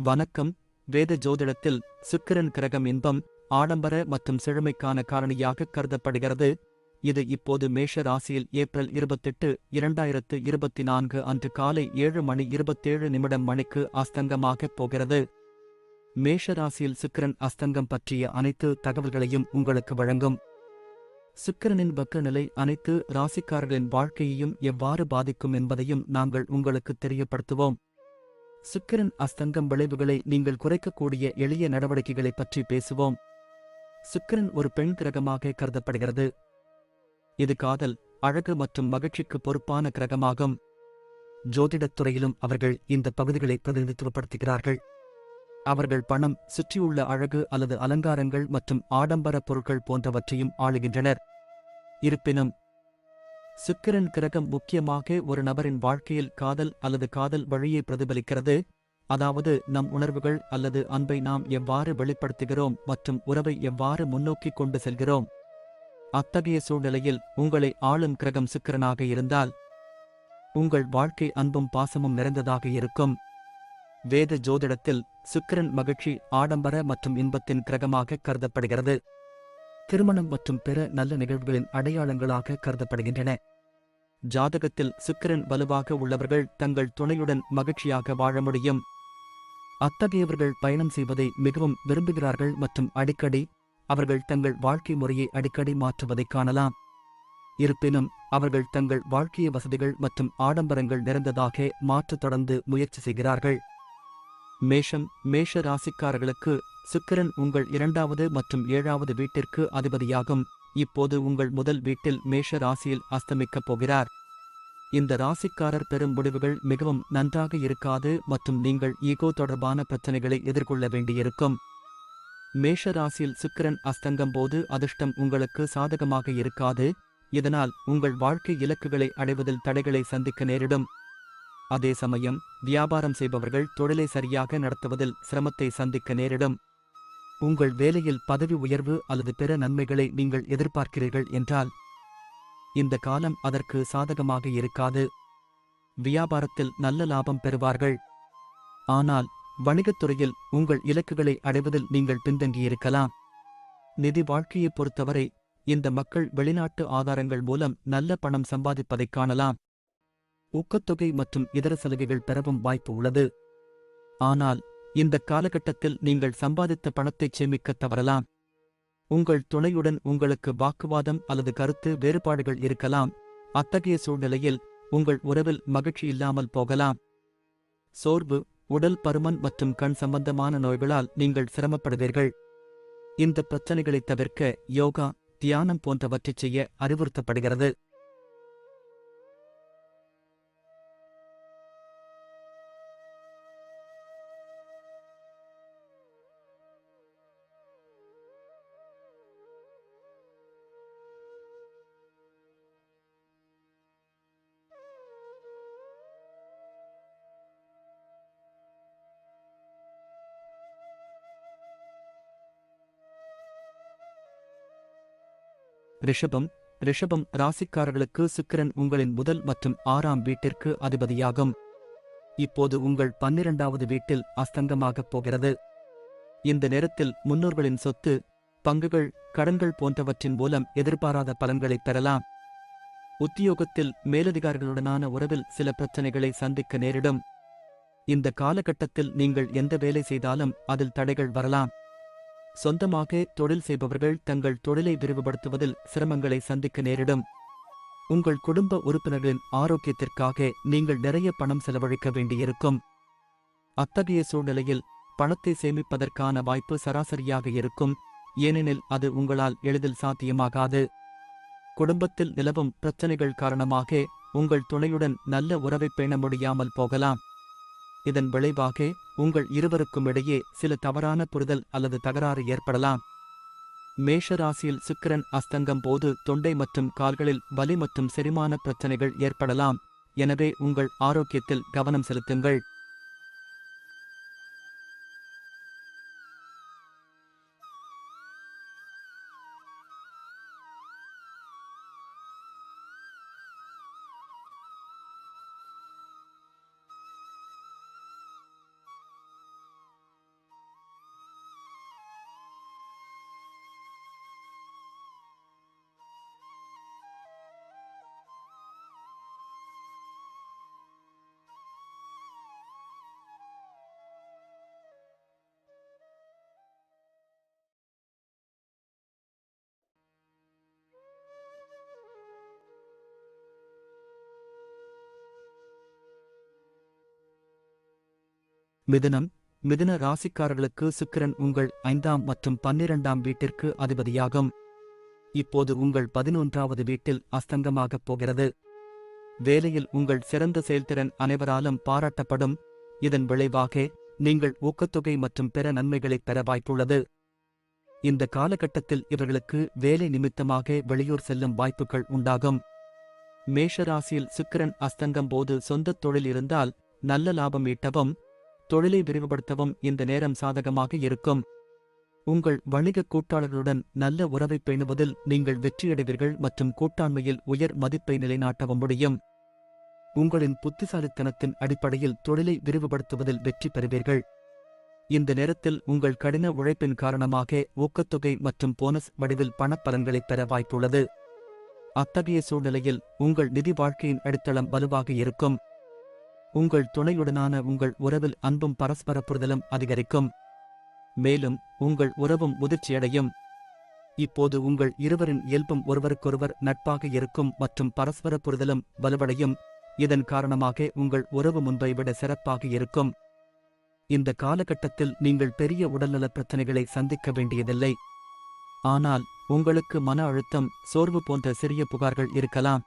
வணக்கம். வேத ஜோதிடத்தில் சுக்கிரன் கிரகம் இன்பம், ஆடம்பர மற்றும் செழுமைக்கான காரணியாக கருதப்படுகிறது. இது இப்போது மேஷ ராசியில் ஏப்ரல் 28, 2024 அன்று காலை 7:27 மணிக்கு அஸ்தங்கமாகப் போகிறது. மேஷ ராசியில் சுக்கிரன் அஸ்தங்கம் பற்றிய அனைத்து தகவல்களையும் உங்களுக்கு வழங்கும். சுக்கிரனின் வக்ரநிலை அனைத்து ராசிக்காரர்களின் வாழ்க்கையையும் எவ்வாறு பாதிக்கும் என்பதையும் நாங்கள் உங்களுக்கு தெரியப்படுத்துவோம். சுக்கிரன் அஸ்தங்கம் விளைவுகளை நீங்கள் குறைக்கக்கூடிய எளிய நடவடிக்கைகளை பற்றி பேசுவோம். சுக்கிரன் ஒரு பெண் கிரகமாக கருதப்படுகிறது. இது காதல், அழகு மற்றும் மகிழ்ச்சிக்கு பொறுப்பான கிரகமாகும். ஜோதிடத் துறையிலும் அவர்கள் இந்த பகுதிகளை பிரதிநிதித்துவப்படுத்துகிறார்கள். அவர்கள் பணம், சுற்றியுள்ள அழகு அல்லது அலங்காரங்கள் மற்றும் ஆடம்பர பொருட்கள் போன்றவற்றையும் ஆளுகின்றனர். இருப்பினும் சுக்கிரன் கிரகம் முக்கியமாக ஒரு நபரின் வாழ்க்கையில் காதல் அல்லது காதல் வழியை பிரதிபலிக்கிறது, அதாவது நம் உணர்வுகள் அல்லது அன்பை நாம் எவ்வாறு வெளிப்படுத்துகிறோம் மற்றும் உறவை எவ்வாறு முன்னோக்கி கொண்டு செல்கிறோம். அத்தகைய சூழ்நிலையில் உங்களை ஆளும் கிரகம் சுக்கிரனாக இருந்தால் உங்கள் வாழ்க்கை அன்பும் பாசமும் நிறைந்ததாக இருக்கும். வேத ஜோதிடத்தில் சுக்கிரன் மகிழ்ச்சி, ஆடம்பர மற்றும் இன்பத்தின் கிரகமாக கருதப்படுகிறது. திருமணம் மற்றும் பிற நல்ல நிகழ்வுகளின் அடையாளங்களாக கருதப்படுகின்றன. ஜாதகத்தில் சுக்கிரன் வலுவாக உள்ளவர்கள் தங்கள் துணையுடன் மகிழ்ச்சியாக வாழ முடியும். அத்தகையவர்கள் பயணம் செய்வதை மிகவும் விரும்புகிறார்கள் மற்றும் அடிக்கடி அவர்கள் தங்கள் வாழ்க்கை முறையை அடிக்கடி மாற்றுவதைக் காணலாம். இருப்பினும் அவர்கள் தங்கள் வாழ்க்கை வசதிகள் மற்றும் ஆடம்பரங்கள் நிறைந்ததாக மாற்ற தொடர்ந்து முயற்சி செய்கிறார்கள். மேஷ ராசிக்காரர்களுக்கு சுக்கிரன் உங்கள் 2வது மற்றும் 7வது வீட்டிற்கு அதிபதியாகும். இப்போது உங்கள் முதல் வீட்டில் மேஷ ராசியில் அஸ்தமிக்கப் போகிறார். இந்த ராசிக்காரர் பெறும் முடிவுகள் மிகவும் நன்றாக இருக்காது மற்றும் நீங்கள் ஈகோ தொடர்பான பிரச்சனைகளை எதிர்கொள்ள வேண்டியிருக்கும். மேஷ ராசியில் சுக்கிரன் அஸ்தங்கம் போது அதிர்ஷ்டம் உங்களுக்கு சாதகமாக இருக்காது, இதனால் உங்கள் வாழ்க்கை இலக்குகளை அடைவதில் தடைகளை சந்திக்க நேரிடும். அதே சமயம் வியாபாரம் செய்பவர்கள் தொழிலை சரியாக நடத்துவதில் சிரமத்தை சந்திக்க நேரிடும். உங்கள் வேலையில் பதவி உயர்வு அல்லது பிற நன்மைகளை நீங்கள் எதிர்பார்க்கிறீர்கள் என்றால் இந்த காலம் அதற்கு சாதகமாக இருக்காது. வியாபாரத்தில் நல்ல லாபம் பெறுவார்கள், ஆனால் வணிகத்துறையில் உங்கள் இலக்குகளை அடைவதில் நீங்கள் பின்தங்கியிருக்கலாம். நிதி வாழ்க்கையை பொறுத்தவரை இந்த மக்கள் வெளிநாட்டு ஆதாரங்கள் மூலம் நல்ல பணம் சம்பாதிப்பதைக் காணலாம். ஊக்கத்தொகை மற்றும் இதர சலுகைகள் பெறவும் வாய்ப்பு உள்ளது. ஆனால் இந்த காலகட்டத்தில் நீங்கள் சம்பாதித்த பணத்தை சேமிக்க தவறலாம். உங்கள் துணையுடன் உங்களுக்கு வாக்குவாதம் அல்லது கருத்து வேறுபாடுகள் இருக்கலாம். அத்தகைய சூழ்நிலையில் உங்கள் உறவில் மகிழ்ச்சி இல்லாமல் போகலாம். சோர்வு, உடல் பருமன் மற்றும் கண் சம்பந்தமான நோய்களால் நீங்கள் சிரமப்படுவீர்கள். இந்த பிரச்சனைகளை தவிர்க்க யோகா, தியானம் போன்றவற்றைச் செய்ய அறிவுறுத்தப்படுகிறது. ரிஷபம் ராசிக்காரர்களுக்கு சுக்கிரன் உங்களின் முதல் மற்றும் 6ஆம் வீட்டிற்கு அதிபதியாகும். இப்போது உங்கள் 12வது வீட்டில் அஸ்தங்கமாகப் போகிறது. இந்த நேரத்தில் முன்னோர்களின் சொத்து, பங்குகள், கடன்கள் போன்றவற்றின் மூலம் எதிர்பாராத பலன்களைப் பெறலாம். உத்தியோகத்தில் மேலதிகாரிகளுடனான உறவில் சில பிரச்சனைகளை சந்திக்க நேரிடும். இந்த காலகட்டத்தில் நீங்கள் எந்த வேலை செய்தாலும் அதில் தடைகள் வரலாம். சொந்தமாக தொழில் செய்பவர்கள் தங்கள் தொழிலை விரிவுபடுத்துவதில் சிரமங்களை சந்திக்க நேரிடும். உங்கள் குடும்ப உறுப்பினர்களின் ஆரோக்கியத்திற்காக நீங்கள் நிறைய பணம் செலவழிக்க வேண்டியிருக்கும். அத்தகைய சூழ்நிலையில் பணத்தை சேமிப்பதற்கான வாய்ப்பு சராசரியாக இருக்கும், ஏனெனில் அது உங்களால் எளிதில் சாத்தியமாகாது. குடும்பத்தில் நிலவும் பிரச்சனைகள் காரணமாக உங்கள் துணையுடன் நல்ல உறவை பேண முடியாமல் போகலாம். இதன் விளைவாக உங்கள் இருவருக்கும் இடையே சில தவறான புரிதல் அல்லது தகராறு ஏற்படலாம். மேஷ ராசியில் சுக்கிரன் அஸ்தங்கம் போது தொண்டை மற்றும் கால்களில் வலி மற்றும் செரிமான பிரச்சனைகள் ஏற்படலாம், எனவே உங்கள் ஆரோக்கியத்தில் கவனம் செலுத்துங்கள். மிதுனம் மிதுன ராசிக்காரர்களுக்கு சுக்கிரன் உங்கள் 5ஆம் மற்றும் 12ஆம் வீட்டிற்கு அதிபதியாகும். இப்போது உங்கள் 11வது வீட்டில் அஸ்தங்கமாகப் போகிறது. வேலையில் உங்கள் சிறந்த செயல்திறன் அனைவராலும் பாராட்டப்படும். இதன் விளைவாக நீங்கள் ஊக்கத்தொகை மற்றும் பிற நன்மைகளைப் பெற வாய்ப்புள்ளது. இந்த காலகட்டத்தில் இவர்களுக்கு வேலை நிமித்தமாக வெளியூர் செல்லும் வாய்ப்புகள் உண்டாகும். மேஷராசியில் சுக்கிரன் அஸ்தங்கம் போது சொந்தத் தொழில் இருந்தால் நல்ல லாபம் ஈட்டவும் தொழிலை விரிவுபடுத்தவும் இந்த நேரம் சாதகமாக இருக்கும். உங்கள் வணிக கூட்டாளர்களுடன் நல்ல உறவை பேணுவதில் நீங்கள் வெற்றியடைவீர்கள் மற்றும் கூட்டாண்மையில் உயர் மதிப்பை நிலைநாட்டவும் முடியும். உங்களின் புத்திசாலித்தனத்தின் அடிப்படையில் தொழிலை விரிவுபடுத்துவதில் வெற்றி பெறுவீர்கள். இந்த நேரத்தில் உங்கள் கடின உழைப்பின் காரணமாக ஊக்கத்தொகை மற்றும் போனஸ் வடிவில் பணப்பலன்களைப் பெற வாய்ப்புள்ளது. அத்தகைய சூழ்நிலையில் உங்கள் நிதி வாழ்க்கையின் அடித்தளம் வலுவாக இருக்கும். உங்கள் துணையுடனான உங்கள் உறவில் அன்பும் பரஸ்பர புரிதலும் அதிகரிக்கும். மேலும் உங்கள் உறவும் முதிர்ச்சியடையும். இப்போது உங்கள் இருவரின் இயல்பும் ஒருவருக்கொருவர் நட்பாக இருக்கும் மற்றும் பரஸ்பர புரிதலும் வலுவடையும். இதன் காரணமாக உங்கள் உறவு முன்பை விட சிறப்பாக இருக்கும். இந்த காலகட்டத்தில் நீங்கள் பெரிய உடல்நலப் பிரச்சினைகளை சந்திக்க வேண்டியதில்லை. ஆனால் உங்களுக்கு மன அழுத்தம், சோர்வு போன்ற சிறிய புகார்கள் இருக்கலாம்.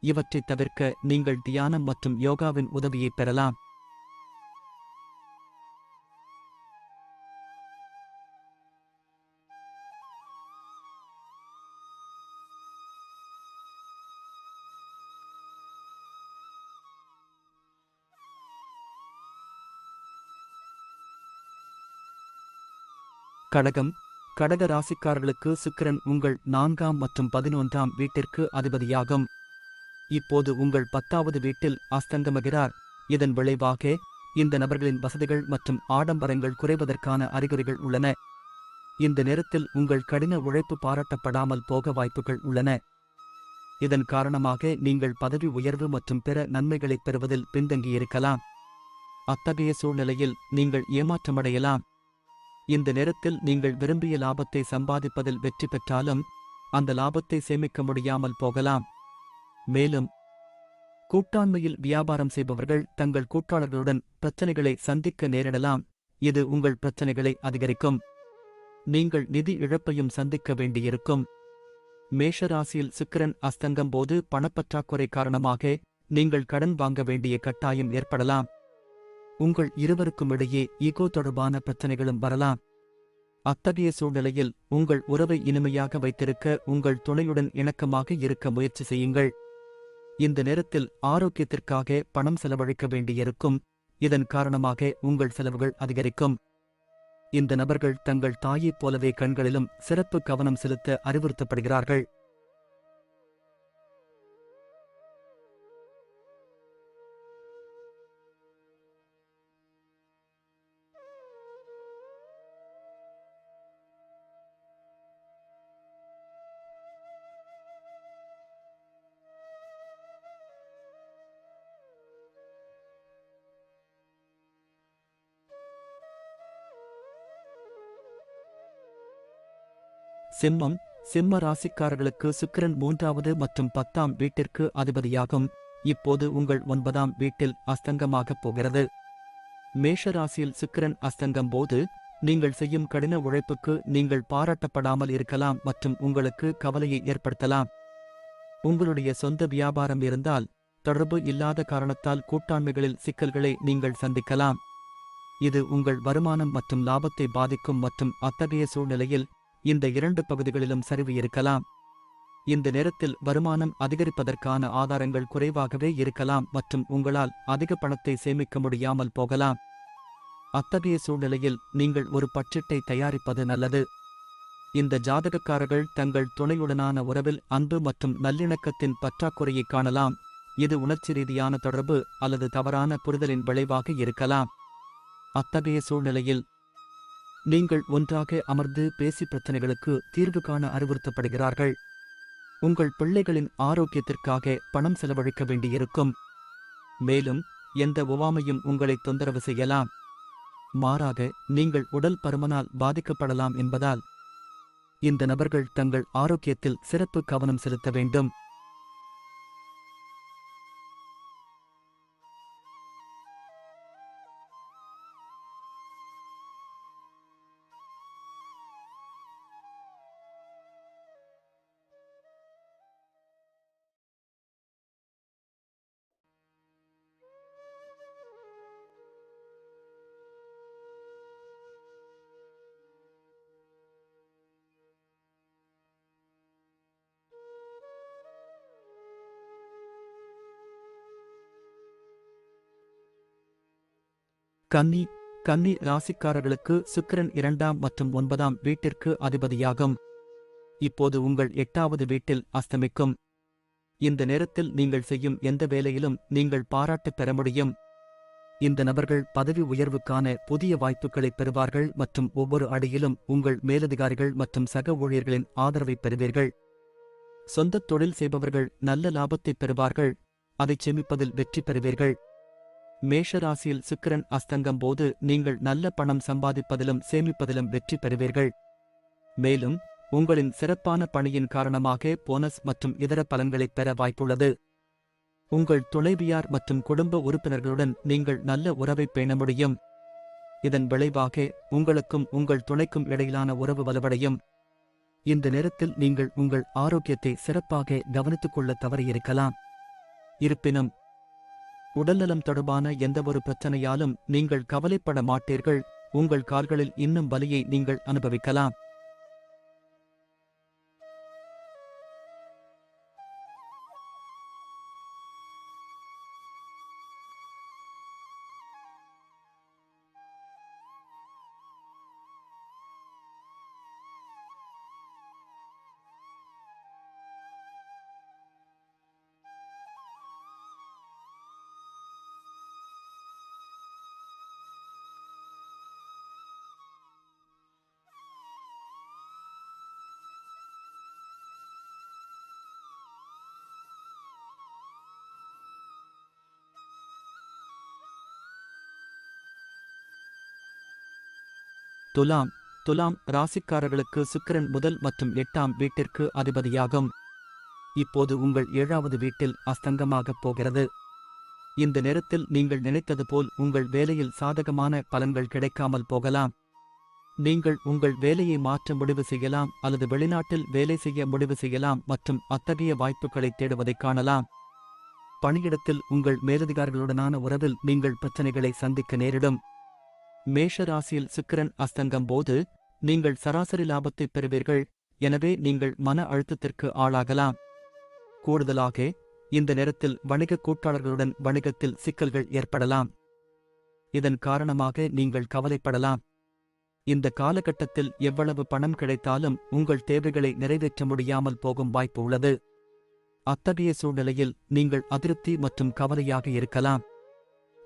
இவற்றைத் தவிர்க்க நீங்கள் தியானம் மற்றும் யோகாவின் உதவியை பெறலாம். கடகம் கடக ராசிக்காரர்களுக்கு சுக்கிரன் உங்கள் 4ஆம் மற்றும் 11ஆம் வீட்டிற்கு அதிபதியாகும். இப்போது உங்கள் 10வது வீட்டில் அஸ்தங்கமாகிறார். இதன் விளைவாக இந்த நபர்களின் வசதிகள் மற்றும் ஆடம்பரங்கள் குறைவதற்கான அறிகுறிகள் உள்ளன. இந்த நேரத்தில் உங்கள் கடின உழைப்பு பாராட்டப்படாமல் போக வாய்ப்புகள் உள்ளன. இதன் காரணமாக நீங்கள் பதவி உயர்வு மற்றும் பிற நன்மைகளைப் பெறுவதில் பின்தங்கியிருக்கலாம். அத்தகைய சூழ்நிலையில் நீங்கள் ஏமாற்றமடையலாம். இந்த நேரத்தில் நீங்கள் விரும்பிய லாபத்தை சம்பாதிப்பதில் வெற்றி பெற்றாலும் அந்த லாபத்தை சேமிக்க முடியாமல் போகலாம். மேலும் கூட்டாண்மையில் வியாபாரம் செய்பவர்கள் தங்கள் கூட்டாளர்களுடன் பிரச்சனைகளை சந்திக்க நேரிடலாம். இது உங்கள் பிரச்சனைகளை அதிகரிக்கும். நீங்கள் நிதி இழப்பையும் சந்திக்க வேண்டியிருக்கும். மேஷராசியில் சுக்கிரன் அஸ்தங்கம் போது பணப்பற்றாக்குறை காரணமாக நீங்கள் கடன் வாங்க வேண்டிய கட்டாயம் ஏற்படலாம். உங்கள் இருவருக்கும் இடையே ஈகோ தொடர்பான பிரச்சனைகளும் வரலாம். அத்தகைய சூழ்நிலையில் உங்கள் உறவை இனிமையாக வைத்திருக்க உங்கள் துணையுடன் இணக்கமாக இருக்க முயற்சி செய்யுங்கள். இந்த நேரத்தில் ஆரோக்கியத்திற்காக பணம் செலவழிக்க வேண்டியிருக்கும். இதன் காரணமாக உங்கள் செலவுகள் அதிகரிக்கும். இந்த நபர்கள் தங்கள் தாயைப் போலவே கண்களிலும் சிறப்பு கவனம் செலுத்த அறிவுறுத்தப்படுகிறார்கள். சிம்ம ராசிக்காரர்களுக்கு சுக்கிரன் 3வது மற்றும் 10ஆம் வீட்டிற்கு அதிபதியாகும். இப்போது உங்கள் 9ஆம் வீட்டில் அஸ்தங்கமாகப் போகிறது. மேஷ ராசியில் சுக்கிரன் அஸ்தங்கம் போது நீங்கள் செய்யும் கடின உழைப்புக்கு நீங்கள் பாராட்டப்படாமல் இருக்கலாம் மற்றும் உங்களுக்கு கவலையை ஏற்படுத்தலாம். உங்களுடைய சொந்த வியாபாரம் இருந்தால் தொடர்பு இல்லாத காரணத்தால் கூட்டாண்மைகளில் சிக்கல்களை நீங்கள் சந்திக்கலாம். இது உங்கள் வருமானம் மற்றும் லாபத்தை பாதிக்கும் மற்றும் அத்தகைய சூழ்நிலையில் இந்த 2 பகுதிகளிலும் சரிவு இருக்கலாம். இந்த நேரத்தில் வருமானம் அதிகரிப்பதற்கான ஆதாரங்கள் குறைவாகவே இருக்கலாம் மற்றும் உங்களால் அதிக பணத்தை சேமிக்க முடியாமல் போகலாம். அத்தகைய சூழ்நிலையில் நீங்கள் ஒரு பட்ஜெட்டை தயாரிப்பது நல்லது. இந்த ஜாதகக்காரர்கள் தங்கள் துணையுடனான உறவில் அன்பு மற்றும் நல்லிணக்கத்தின் பற்றாக்குறையை காணலாம். இது உணர்ச்சி ரீதியான தொடர்பு அல்லது தவறான புரிதலின் விளைவாக இருக்கலாம். அத்தகைய சூழ்நிலையில் நீங்கள் ஒன்றாக அமர்ந்து பேசி பிரச்சனைகளுக்கு தீர்வு காண அறிவுறுத்தப்படுகிறார்கள். உங்கள் பிள்ளைகளின் ஆரோக்கியத்திற்காக பணம் செலவழிக்க வேண்டியிருக்கும். மேலும் எந்த ஒவ்வாமையும் உங்களை தொந்தரவு செய்யலாம். மாறாக நீங்கள் உடல் பருமனால் பாதிக்கப்படலாம் என்பதால் இந்த நபர்கள் தங்கள் ஆரோக்கியத்தில் சிறப்பு கவனம் செலுத்த வேண்டும். கன்னி கன்னி ராசிக்காரர்களுக்கு சுக்கிரன் 2ஆம் மற்றும் 9ஆம் வீட்டிற்கு அதிபதியாகும். இப்போது உங்கள் 8வது வீட்டில் அஸ்தமிக்கும். இந்த நேரத்தில் நீங்கள் செய்யும் எந்த வேலையிலும் நீங்கள் பாராட்டு பெற முடியும். இந்த நபர்கள் பதவி உயர்வுக்கான புதிய வாய்ப்புகளை பெறுவார்கள் மற்றும் ஒவ்வொரு அடியிலும் உங்கள் மேலதிகாரிகள் மற்றும் சக ஊழியர்களின் ஆதரவை பெறுவீர்கள். சொந்த தொழில் செய்பவர்கள் நல்ல லாபத்தை பெறுவார்கள். அதைச் சேமிப்பதில் வெற்றி பெறுவீர்கள். மேஷராசியில் சுக்கிரன் அஸ்தங்கம் போது நீங்கள் நல்ல பணம் சம்பாதிப்பதிலும் சேமிப்பதிலும் வெற்றி பெறுவீர்கள். மேலும் உங்களின் சிறப்பான பணியின் காரணமாக போனஸ் மற்றும் இதர பலன்களைப் பெற வாய்ப்புள்ளது. உங்கள் துணைவியார் மற்றும் குடும்ப உறுப்பினர்களுடன் நீங்கள் நல்ல உறவை பேண முடியும். இதன் விளைவாக உங்களுக்கும் உங்கள் துணைக்கும் இடையிலான உறவு வலுவடையும். இந்த நேரத்தில் நீங்கள் உங்கள் ஆரோக்கியத்தை சிறப்பாக கவனித்துக் கொள்ள தவறியிருக்கலாம். இருப்பினும் உடல்நலம் தொடர்பான எந்தவொரு பிரச்சனையாலும் நீங்கள் கவலைப்பட மாட்டீர்கள். உங்கள் கால்களில் இன்னும் வலியை நீங்கள் அனுபவிக்கலாம். துலாம் ராசிக்காரர்களுக்கு சுக்கிரன் முதல் மற்றும் 8ஆம் வீட்டிற்கு அதிபதியாகும். இப்போது உங்கள் 7வது வீட்டில் அஸ்தங்கமாகப் போகிறது. இந்த நேரத்தில் நீங்கள் நினைத்தது போல் உங்கள் வேலையில் சாதகமான பலன்கள் கிடைக்காமல் போகலாம். நீங்கள் உங்கள் வேலையை மாற்ற முடிவு செய்யலாம் அல்லது வெளிநாட்டில் வேலை செய்ய முடிவு செய்யலாம் மற்றும் அத்தகைய வாய்ப்புகளை தேடுவதைக் காணலாம். பணியிடத்தில் உங்கள் மேலதிகாரிகளுடனான உறவில் நீங்கள் பிரச்சனைகளை சந்திக்க நேரிடும். மேஷராசியில் சுக்கிரன் அஸ்தங்கம் போது நீங்கள் சராசரி லாபத்தை பெறுவீர்கள். எனவே நீங்கள் மன அழுத்தத்திற்கு ஆளாகலாம். கூடுதலாக இந்த நேரத்தில் வணிக கூட்டாளர்களுடன் வணிகத்தில் சிக்கல்கள் ஏற்படலாம். இதன் காரணமாக நீங்கள் கவலைப்படலாம். இந்த காலகட்டத்தில் எவ்வளவு பணம் கிடைத்தாலும் உங்கள் தேவைகளை நிறைவேற்ற முடியாமல் போகும் வாய்ப்பு உள்ளது. அத்தகைய சூழ்நிலையில் நீங்கள் அதிருப்தி மற்றும் கவலையாக இருக்கலாம்.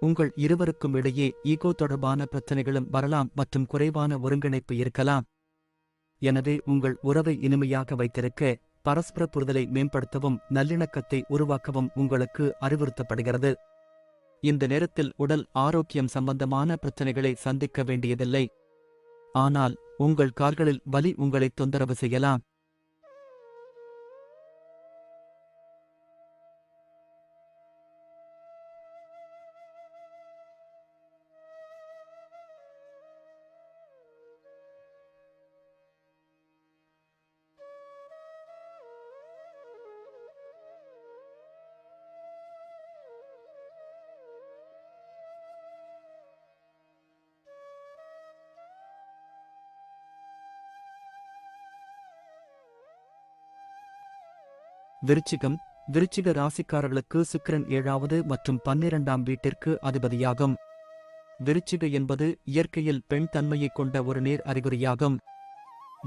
உங்கள் இருவருக்கும் இடையே ஈகோ தொடர்பான பிரச்சனைகளும் வரலாம் மற்றும் குறைவான ஒருங்கிணைப்பு இருக்கலாம். எனவே உங்கள் உறவை இனிமையாக வைத்திருக்க பரஸ்பர புரிதலை மேம்படுத்தவும் நல்லிணக்கத்தை உருவாக்கவும் உங்களுக்கு அறிவுறுத்தப்படுகிறது. இந்த நேரத்தில் உடல் ஆரோக்கியம் சம்பந்தமான பிரச்சனைகளை சந்திக்க வேண்டியதில்லை. ஆனால் உங்கள் கால்களில் வலி உங்களை தொந்தரவு செய்யலாம். விருச்சிக ராசிக்காரர்களுக்கு சுக்கிரன் 7வது மற்றும் 12ஆம் வீட்டிற்கு அதிபதியாகும். விருச்சிக என்பது இயற்கையில் பெண் தன்மையைக் கொண்ட ஒரு நேர் அறிகுறியாகும்.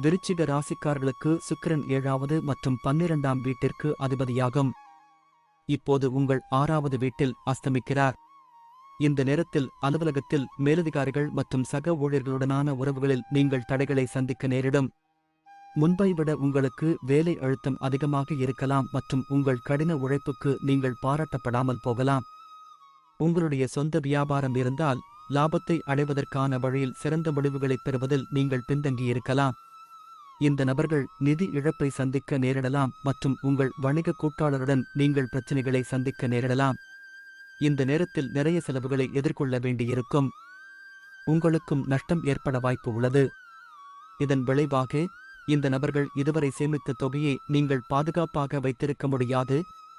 விருச்சிக ராசிக்காரர்களுக்கு சுக்கிரன் 7வது மற்றும் 12ஆம் வீட்டிற்கு அதிபதியாகும். இப்போது உங்கள் 6வது வீட்டில் அஸ்தமிக்கிறார். இந்த நேரத்தில் அலுவலகத்தில் மேலதிகாரிகள் மற்றும் சக ஊழியர்களுடனான உறவுகளில் நீங்கள் தடைகளை சந்திக்க நேரிடும். முன்பை விட உங்களுக்கு வேலை அழுத்தம் அதிகமாக இருக்கலாம் மற்றும் உங்கள் கடின உழைப்புக்கு நீங்கள் பாராட்டப்படாமல் போகலாம். உங்களுடைய சொந்த வியாபாரம் இருந்தால் லாபத்தை அடைவதற்கான வழியில் சிறந்த முடிவுகளைப் பெறுவதில் நீங்கள் பின்தங்கியிருக்கலாம். இந்த நபர்கள் நிதி இழப்பை சந்திக்க நேரிடலாம் மற்றும் உங்கள் வணிக கூட்டாளருடன் நீங்கள் பிரச்சினைகளை சந்திக்க நேரிடலாம். இந்த நேரத்தில் நிறைய செலவுகளை எதிர்கொள்ள வேண்டியிருக்கும். உங்களுக்கும் நஷ்டம் ஏற்பட வாய்ப்பு உள்ளது. இதன் விளைவாக இந்த நபர்கள் இதுவரை சேமித்த தொகையை நீங்கள் பாதுகாப்பாக வைத்திருக்க முடியாது.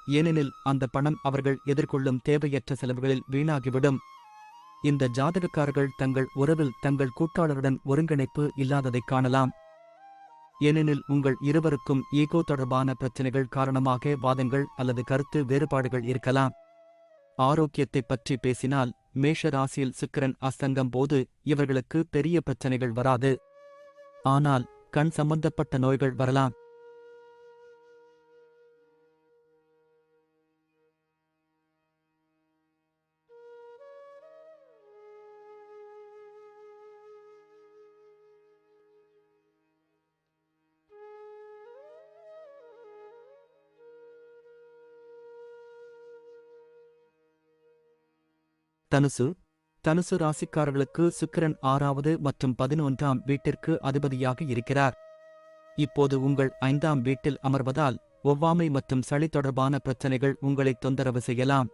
ஏனெனில் அந்த பணம் அவர்கள் எதிர்கொள்ளும் தேவையற்ற செலவுகளில் வீணாகிவிடும். இந்த ஜாதகக்காரர்கள் தங்கள் உறவில் தங்கள் கூட்டாளருடன் ஒருங்கிணைப்பு இல்லாததைக் காணலாம். ஏனெனில் உங்கள் இருவருக்கும் ஈகோ தொடர்பான பிரச்சினைகள் காரணமாக வாதங்கள் அல்லது கருத்து வேறுபாடுகள் இருக்கலாம். ஆரோக்கியத்தைப் பற்றி பேசினால் மேஷ ராசியில் சுக்கிரன் அஸ்தங்கம் போது இவர்களுக்கு பெரிய பிரச்சனைகள் வராது. ஆனால் கண் சம்பந்தப்பட்ட நோய்கள் வரலாம். தனுசு ராசிக்காரர்களுக்கு சுக்கிரன் 6வது மற்றும் 11ஆம் வீட்டிற்கு அதிபதியாக இருக்கிறார். இப்போது உங்கள் 5ஆம் வீட்டில் அமர்வதால் ஒவ்வாமை மற்றும் சளி தொடர்பான பிரச்சனைகள் உங்களை தொந்தரவு செய்யலாம்.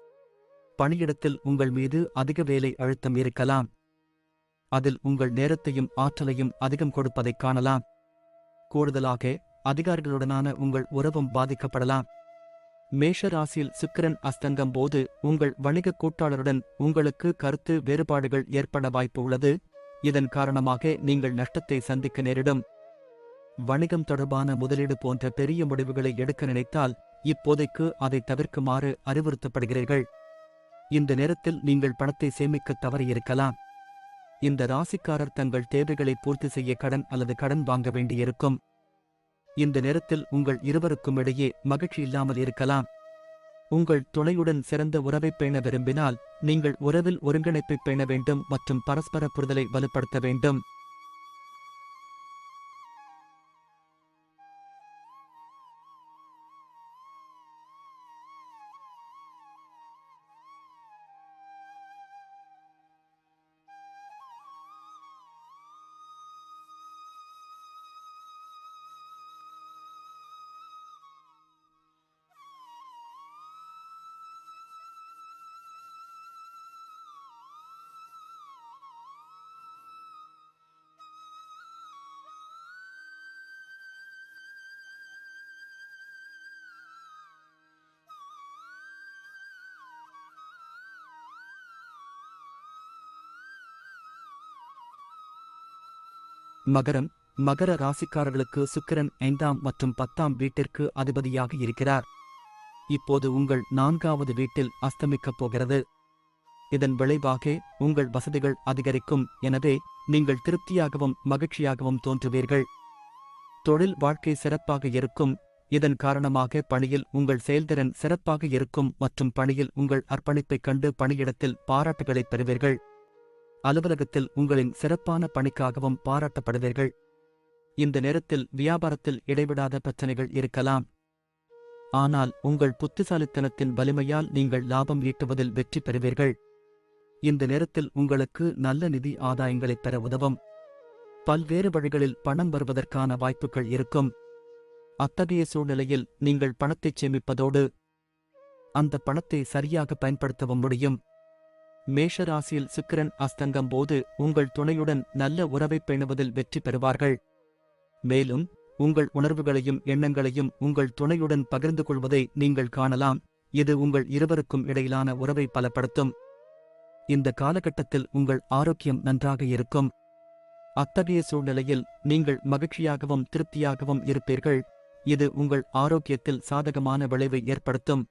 பணியிடத்தில் உங்கள் மீது அதிக வேலை அழுத்தம் இருக்கலாம். அதில் உங்கள் நேரத்தையும் ஆற்றலையும் அதிகம் கொடுப்பதைக் காணலாம். கூடுதலாக அதிகாரிகளுடனான உங்கள் உறவும் பாதிக்கப்படலாம். மேஷ ராசியில் சுக்கிரன் அஸ்தங்கம் போது உங்கள் வணிக கூட்டாளருடன் உங்களுக்கு கருத்து வேறுபாடுகள் ஏற்பட வாய்ப்பு உள்ளது. இதன் காரணமாக நீங்கள் நஷ்டத்தை சந்திக்க நேரிடும். வணிகம் தொடர்பான முதலீடு போன்ற பெரிய முடிவுகளை எடுக்க நினைத்தால் இப்போதைக்கு அதை தவிர்க்குமாறு அறிவுறுத்தப்படுகிறீர்கள். இந்த நேரத்தில் நீங்கள் பணத்தை சேமிக்க தவறியிருக்கலாம். இந்த ராசிக்காரர் தங்கள் தேவைகளை பூர்த்தி செய்ய கடன் அல்லது கடன் வாங்க வேண்டியிருக்கும். இந்த நேரத்தில் உங்கள் இருவருக்கும் இடையே மகிழ்ச்சி இல்லாமல் இருக்கலாம். உங்கள் துணையுடன் சிறந்த உறவை பேண விரும்பினால் நீங்கள் உறவில் ஒருங்கிணைப்பை பேண வேண்டும் மற்றும் பரஸ்பர புரிதலை வலுப்படுத்த வேண்டும். மகர ராசிக்காரர்களுக்கு சுக்கிரன் 5ஆம் மற்றும் 10ஆம் வீட்டிற்கு அதிபதியாக இருக்கிறார். இப்போது உங்கள் 4வது வீட்டில் அஸ்தமிக்கப் போகிறது. இதன் விளைவாக உங்கள் வசதிகள் அதிகரிக்கும். எனவே நீங்கள் திருப்தியாகவும் மகிழ்ச்சியாகவும் தோன்றுவீர்கள். தொழில் வாழ்க்கை சிறப்பாக இருக்கும். இதன் காரணமாக பணியில் உங்கள் செயல்திறன் சிறப்பாக இருக்கும் மற்றும் பணியில் உங்கள் அர்ப்பணிப்பைக் கண்டு பணியிடத்தில் பாராட்டுகளைப் பெறுவீர்கள். அலுவலகத்தில் உங்களின் சிறப்பான பணிக்காகவும் பாராட்டப்படுவீர்கள். இந்த நேரத்தில் வியாபாரத்தில் இடைவிடாத பிரச்சனைகள் இருக்கலாம். ஆனால் உங்கள் புத்திசாலித்தனத்தின் வலிமையால் நீங்கள் லாபம் ஈட்டுவதில் வெற்றி பெறுவீர்கள். இந்த நேரத்தில் உங்களுக்கு நல்ல நிதி ஆதாயங்களைப் பெற உதவும். பல்வேறு வழிகளில் பணம் வருவதற்கான வாய்ப்புகள் இருக்கும். அத்தகைய சூழ்நிலையில் நீங்கள் பணத்தைச் சேமிப்பதோடு அந்த பணத்தை சரியாக பயன்படுத்தவும் முடியும். மேஷ ராசியில் சுக்கிரன் அஸ்தங்கம் போது உங்கள் துணையுடன் நல்ல உறவைப் பேணுவதில் வெற்றி பெறுவார்கள். மேலும் உங்கள் உணர்வுகளையும் எண்ணங்களையும் உங்கள் துணையுடன் பகிர்ந்து கொள்வதை நீங்கள் காணலாம். இது உங்கள் இருவருக்கும் இடையிலான உறவை பலப்படுத்தும். இந்த காலகட்டத்தில் உங்கள் ஆரோக்கியம் நன்றாக இருக்கும். அத்தகைய சூழ்நிலையில் நீங்கள் மகிழ்ச்சியாகவும் திருப்தியாகவும் இருப்பீர்கள். இது உங்கள் ஆரோக்கியத்தில் சாதகமான விளைவை ஏற்படுத்தும்.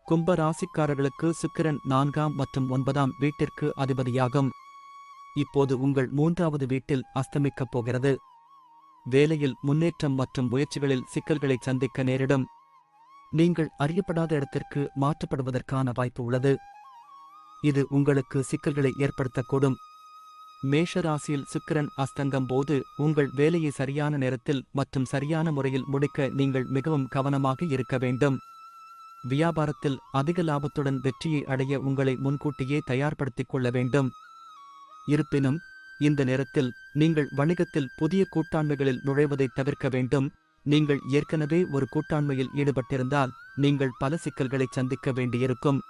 கும்ப ராசிக்காரர்களுக்கு சுக்கிரன் 4ஆம் மற்றும் 9ஆம் வீட்டிற்கு அதிபதியாகும். இப்போது உங்கள் 3வது வீட்டில் அஸ்தமிக்கப் போகிறது. வேலையில் முன்னேற்றம் மற்றும் முயற்சிகளில் சிக்கல்களை சந்திக்க நேரிடும். நீங்கள் அறியப்படாத இடத்திற்கு மாற்றப்படுவதற்கான வாய்ப்பு உள்ளது. இது உங்களுக்கு சிக்கல்களை ஏற்படுத்தக்கூடும். மேஷ ராசியில் சுக்கிரன் அஸ்தங்கம் போது உங்கள் வேலையை சரியான நேரத்தில் மற்றும் சரியான முறையில் முடிக்க நீங்கள் மிகவும் கவனமாக இருக்க வேண்டும். வியாபாரத்தில் அதிக லாபத்துடன் வெற்றியை அடைய உங்களை முன்கூட்டியே தயார்படுத்திக் கொள்ள வேண்டும். இருப்பினும் இந்த நேரத்தில் நீங்கள் வணிகத்தில் புதிய கூட்டாண்மைகளில் நுழைவதை தவிர்க்க வேண்டும். நீங்கள் ஏற்கனவே ஒரு கூட்டாண்மையில் ஈடுபட்டிருந்தால் நீங்கள் பல சிக்கல்களை சந்திக்க வேண்டியிருக்கும்.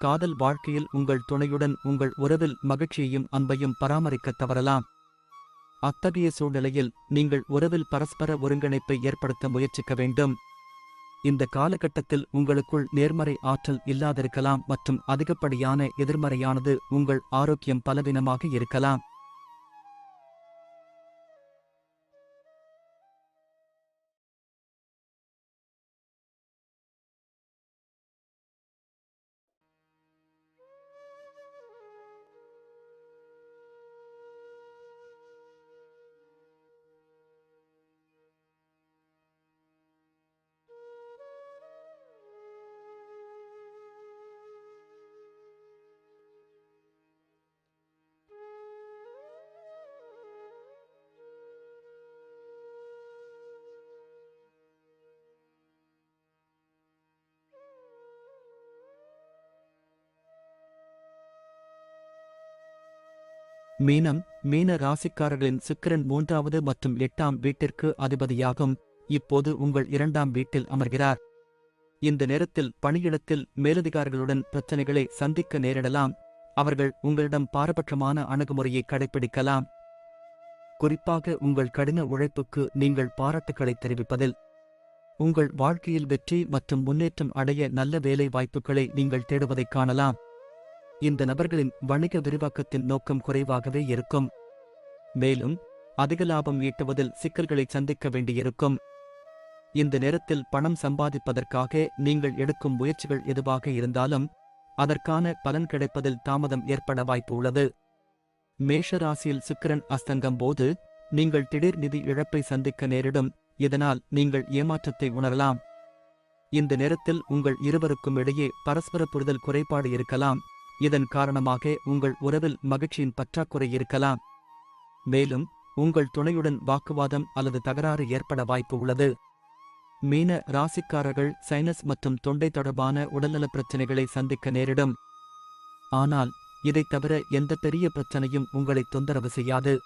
காதல் வாழ்க்கையில் உங்கள் துணையுடன் உங்கள் உறவில் மகிழ்ச்சியையும் அன்பையும் பராமரிக்கத் தவறலாம். அத்தகைய சூழ்நிலையில் நீங்கள் உறவில் பரஸ்பர ஒருங்கிணைப்பை ஏற்படுத்த முயற்சிக்க வேண்டும். இந்த காலகட்டத்தில் உங்களுக்குள் நேர்மறை ஆற்றல் இல்லாதிருக்கலாம் மற்றும் அதிகப்படியான எதிர்மறையானது உங்கள் ஆரோக்கியம் பலவீனமாக இருக்கலாம். மீனம், மீன ராசிக்காரர்களின் சுக்கிரன் 3வது மற்றும் 8ஆம் வீட்டிற்கு அதிபதியாகும். இப்போது உங்கள் 2ஆம் வீட்டில் அமர்கிறார். இந்த நேரத்தில் பணியிடத்தில் மேலதிகாரிகளுடன் பிரச்சனைகளை சந்திக்க நேரிடலாம். அவர்கள் உங்களிடம் பாரபட்சமான அணுகுமுறையை கடைபிடிக்கலாம். குறிப்பாக உங்கள் கடின உழைப்புக்கு நீங்கள் பாராட்டுக்களை தெரிவிப்பதில். உங்கள் வாழ்க்கையில் வெற்றி மற்றும் முன்னேற்றம் அடைய நல்ல வேலை வாய்ப்புகளை நீங்கள் தேடுவதைக் காணலாம். இந்த நபர்களின் வணிக விரிவாக்கத்தின் நோக்கம் குறைவாகவே இருக்கும். மேலும் அதிக லாபம் ஈட்டுவதில் சிக்கல்களை சந்திக்க வேண்டியிருக்கும். இந்த நேரத்தில் பணம் சம்பாதிப்பதற்காக நீங்கள் எடுக்கும் முயற்சிகள் எதுவாக இருந்தாலும் அதற்கான பலன் கிடைப்பதில் தாமதம் ஏற்பட வாய்ப்பு உள்ளது. மேஷராசியில் சுக்கிரன் அஸ்தங்கம் போது நீங்கள் திடீர் நிதி இழப்பை சந்திக்க நேரிடும். இதனால் நீங்கள் ஏமாற்றத்தை உணரலாம். இந்த நேரத்தில் உங்கள் இருவருக்கும் இடையே பரஸ்பர புரிதல் குறைபாடு இருக்கலாம். இதன் காரணமாக உங்கள் உறவில் மகிழ்ச்சியின் பற்றாக்குறை இருக்கலாம். மேலும் உங்கள் துணையுடன் வாக்குவாதம் அல்லது தகராறு ஏற்பட வாய்ப்பு உள்ளது. மீன ராசிக்காரர்கள் சைனஸ் மற்றும் தொண்டை தொடர்பான உடல்நலப் பிரச்சினைகளை சந்திக்க நேரிடும். ஆனால் இதைத் தவிர எந்த பெரிய பிரச்சனையும் உங்களை தொந்தரவு செய்யாது.